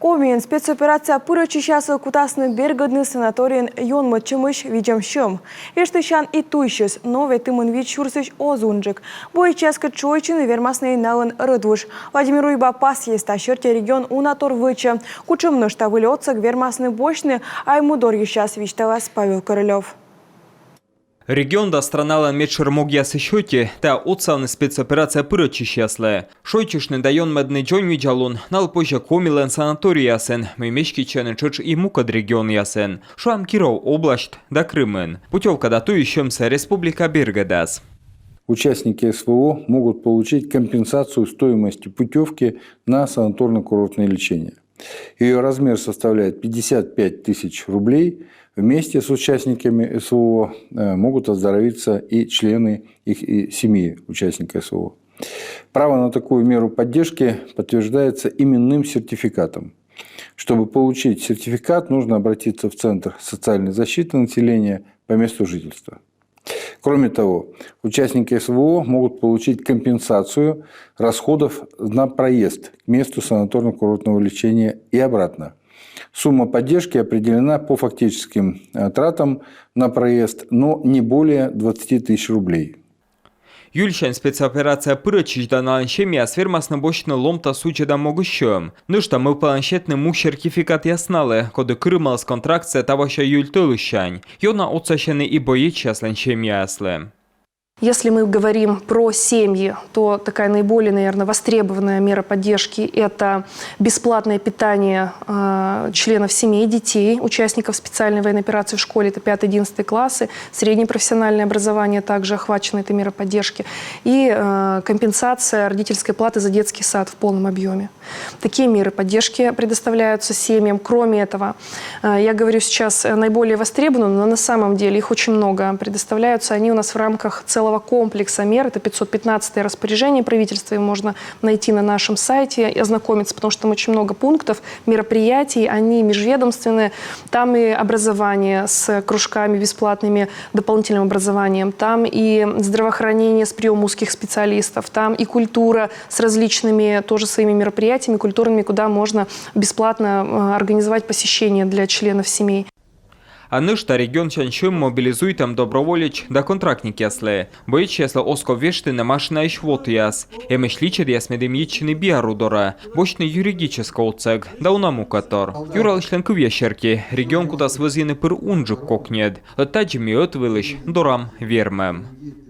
Комин спецоперация пырочищасы кутасны бергодны санаториен йонмы чымыш виджам шым. Эштышан и туйшыс новый тымын вид шурсыш озунжик. Бойчаска чойчины вермасный налын рыдвуш. Владимир Уйба пас есть тащерте регион унатор выча. Кучымны штавыли отцак вермасны бочны, аймудор ещас вичталас Павел Королев. Регионда странала медшермогьясы счете, та отцавны спецоперация пырочищасле. Шойчишны дайон медный джон виджалун, нал позже комилен санаторий ясен, мемешки чены чыч и мукад регион ясен. Шуам Киров область да Крымын. Путевка датующимся Республика Бергадас. Участники СВО могут получить компенсацию стоимости путевки на санаторно-курортное лечение. Ее размер составляет 55 тысяч рублей. Вместе с участниками СВО могут оздоровиться и члены их семьи участника СВО. Право на такую меру поддержки подтверждается именным сертификатом. Чтобы получить сертификат, нужно обратиться в Центр социальной защиты населения по месту жительства. Кроме того, участники СВО могут получить компенсацию расходов на проезд к месту санаторно-курортного лечения и обратно. Сумма поддержки определена по фактическим тратам на проезд, но не более 20 тысяч рублей. Юльшен спецоперация пырочищ да на аншемия свермасна бочна ломта сучеда могущем. Нышта мы планшетный мух сертификат ясналы, коды крымалс контракция таваща юльтылыщань. Йона отсащены и боечас ланшемия яслы. Если мы говорим про семьи, то такая наиболее, наверное, востребованная мера поддержки – это бесплатное питание членов семей, детей, участников специальной военной операции в школе, это 5-11 классы, среднее профессиональное образование также охвачено этой мерой поддержки, и компенсация родительской платы за детский сад в полном объеме. Такие меры поддержки предоставляются семьям. Кроме этого, я говорю сейчас наиболее востребованным, но на самом деле их очень много предоставляются. Они у нас в рамках целого комплекса мер. Это 515-е распоряжение правительства. Его можно найти на нашем сайте и ознакомиться, потому что там очень много пунктов, мероприятий. Они межведомственные. Там и образование с кружками бесплатными, дополнительным образованием. Там и здравоохранение с приемом узких специалистов. Там и культура с различными тоже своими мероприятиями культурными, куда можно бесплатно организовать посещение для членов семей. А нышта регион чанчым мобилизует там доброволич да контрактники ясле. Боич ясла оско вешты на машина ищ вот яс. Эмешличед ясмедем ячны биарудора. Бочный юридический отцег, да унамукатор. Юралышлен кувьящерки. Регион куда свызины пыр унжик кокнед. Таджими отвылыш дорам вермем.